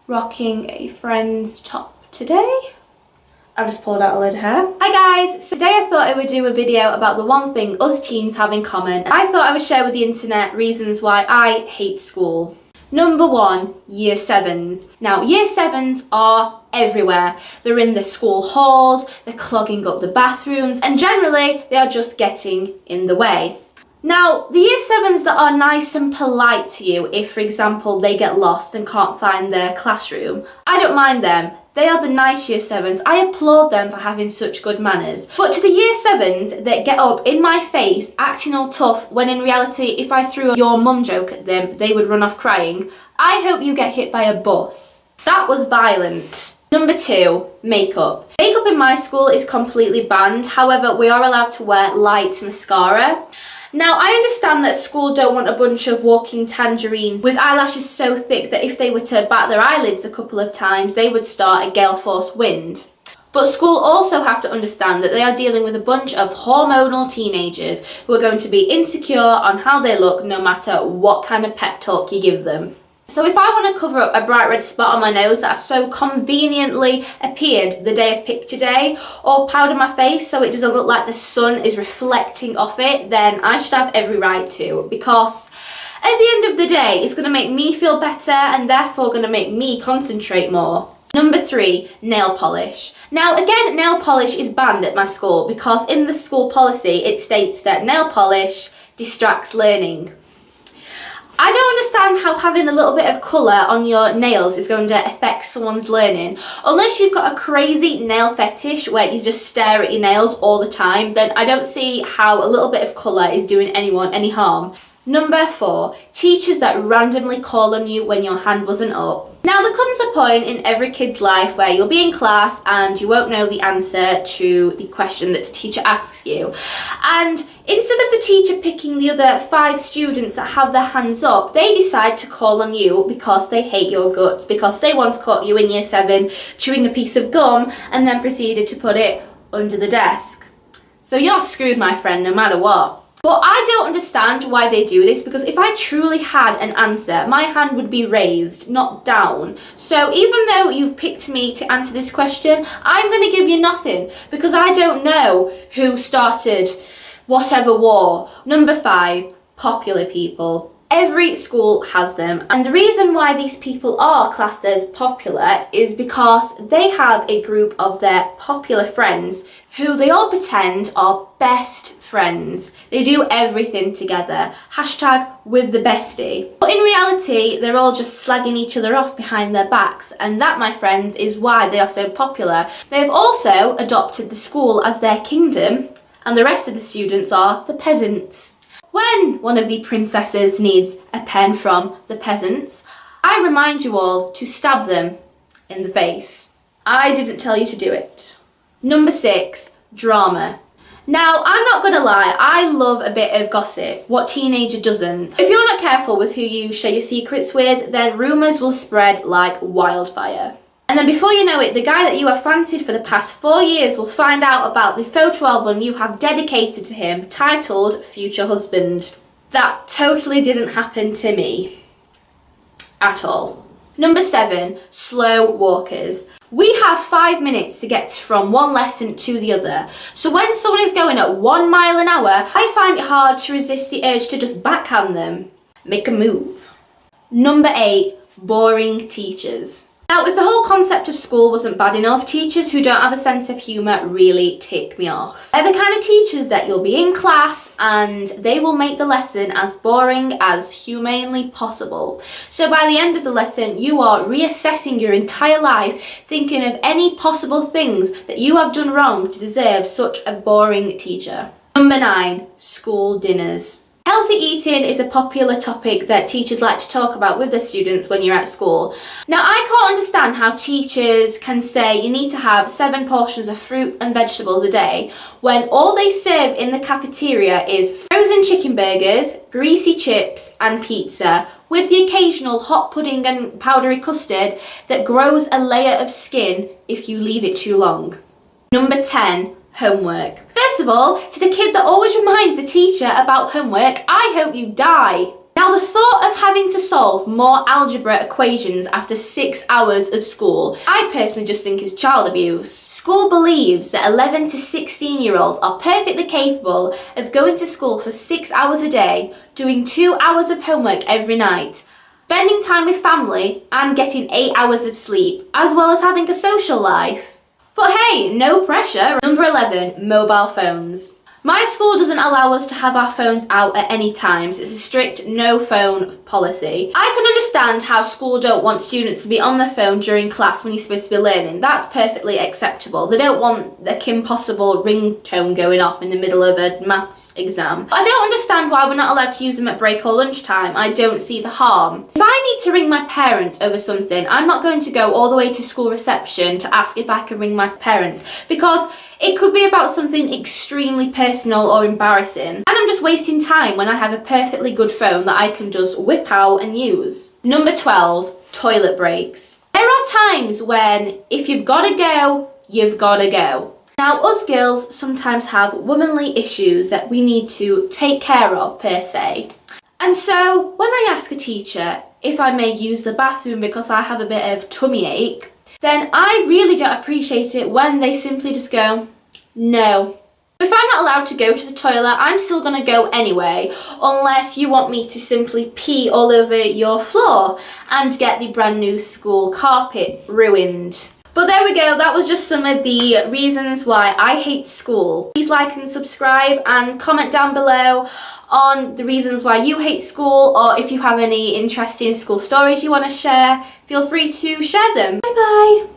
rocking a friend's top today. I just pulled out a load of hair. Hi guys, so today I thought I would do a video about the one thing us teens have in common. I thought I would share with the internet reasons why I hate school. Number 1, Year 7s. Now, Year 7s are everywhere. They're in the school halls, they're clogging up the bathrooms, and generally they are just getting in the way. Now, the Year 7s that are nice and polite to you, if for example they get lost and can't find their classroom, I don't mind them. They are the nice Year 7s. I applaud them for having such good manners. But to the Year 7s that get up in my face acting all tough when in reality if I threw a your mum joke at them they would run off crying, I hope you get hit by a bus. That was violent. Number 2, makeup. Makeup in my school is completely banned, however we are allowed to wear light mascara. Now, I understand that school don't want a bunch of walking tangerines with eyelashes so thick that if they were to bat their eyelids a couple of times, they would start a gale force wind. But school also have to understand that they are dealing with a bunch of hormonal teenagers who are going to be insecure on how they look no matter what kind of pep talk you give them. So if I want to cover up a bright red spot on my nose that so conveniently appeared the day of picture day, or powder my face so it doesn't look like the sun is reflecting off it, then I should have every right to, because at the end of the day it's going to make me feel better and therefore going to make me concentrate more. Number 3, nail polish. Now again, nail polish is banned at my school because in the school policy it states that nail polish distracts learning. I don't understand how having a little bit of colour on your nails is going to affect someone's learning. Unless you've got a crazy nail fetish where you just stare at your nails all the time, then I don't see how a little bit of colour is doing anyone any harm. Number 4, teachers that randomly call on you when your hand wasn't up. Now there comes a point in every kid's life where you'll be in class and you won't know the answer to the question that the teacher asks you. And instead of the teacher picking the other 5 students that have their hands up, they decide to call on you because they hate your guts, because they once caught you in Year 7 chewing a piece of gum and then proceeded to put it under the desk. So you're screwed, my friend, no matter what. But I don't understand why they do this, because if I truly had an answer, my hand would be raised, not down. So even though you've picked me to answer this question, I'm going to give you nothing, because I don't know who started whatever war. Number 5, popular people. Every school has them, and the reason why these people are classed as popular is because they have a group of their popular friends who they all pretend are best friends. They do everything together. Hashtag with the bestie. But in reality, they're all just slagging each other off behind their backs, and that, my friends, is why they are so popular. They have also adopted the school as their kingdom, and the rest of the students are the peasants. When one of the princesses needs a pen from the peasants, I remind you all to stab them in the face. I didn't tell you to do it. Number 6, drama. Now, I'm not gonna lie, I love a bit of gossip. What teenager doesn't? If you're not careful with who you share your secrets with, then rumours will spread like wildfire. And then before you know it, the guy that you have fancied for the past 4 years will find out about the photo album you have dedicated to him, titled Future Husband. That totally didn't happen to me. At all. Number 7, slow walkers. We have 5 minutes to get from one lesson to the other. So when someone is going at 1 mile an hour, I find it hard to resist the urge to just backhand them. Make a move. Number 8, boring teachers. Now, if the whole concept of school wasn't bad enough, teachers who don't have a sense of humour really tick me off. They're the kind of teachers that you'll be in class and they will make the lesson as boring as humanly possible. So by the end of the lesson, you are reassessing your entire life, thinking of any possible things that you have done wrong to deserve such a boring teacher. Number 9, school dinners. Healthy eating is a popular topic that teachers like to talk about with their students when you're at school. Now, I can't understand how teachers can say you need to have 7 portions of fruit and vegetables a day when all they serve in the cafeteria is frozen chicken burgers, greasy chips and pizza, with the occasional hot pudding and powdery custard that grows a layer of skin if you leave it too long. Number 10, homework. First of all, to the kid that always reminds the teacher about homework, I hope you die. Now, the thought of having to solve more algebra equations after 6 hours of school, I personally just think is child abuse. School believes that 11 to 16-year-olds are perfectly capable of going to school for 6 hours a day, doing 2 hours of homework every night, spending time with family and getting 8 hours of sleep, as well as having a social life. But hey, no pressure. Number 11, mobile phones. My school doesn't allow us to have our phones out at any times. It's a strict no phone policy. I can understand how school don't want students to be on their phone during class when you're supposed to be learning. That's perfectly acceptable. They don't want the Kim Possible ringtone going off in the middle of a maths exam. But I don't understand why we're not allowed to use them at break or lunchtime. I don't see the harm. If I need to ring my parents over something, I'm not going to go all the way to school reception to ask if I can ring my parents, because it could be about something extremely personal or embarrassing, and I'm just wasting time when I have a perfectly good phone that I can just whip out and use. Number 12, toilet breaks. There are times when if you've got to go, you've got to go. Now, us girls sometimes have womanly issues that we need to take care of per se. And so when I ask a teacher if I may use the bathroom because I have a bit of tummy ache, then I really don't appreciate it when they simply just go, no. If I'm not allowed to go to the toilet, I'm still going to go anyway, unless you want me to simply pee all over your floor and get the brand new school carpet ruined. But there we go, that was just some of the reasons why I hate school. Please like and subscribe and comment down below on the reasons why you hate school, or if you have any interesting school stories you want to share, feel free to share them. Bye bye!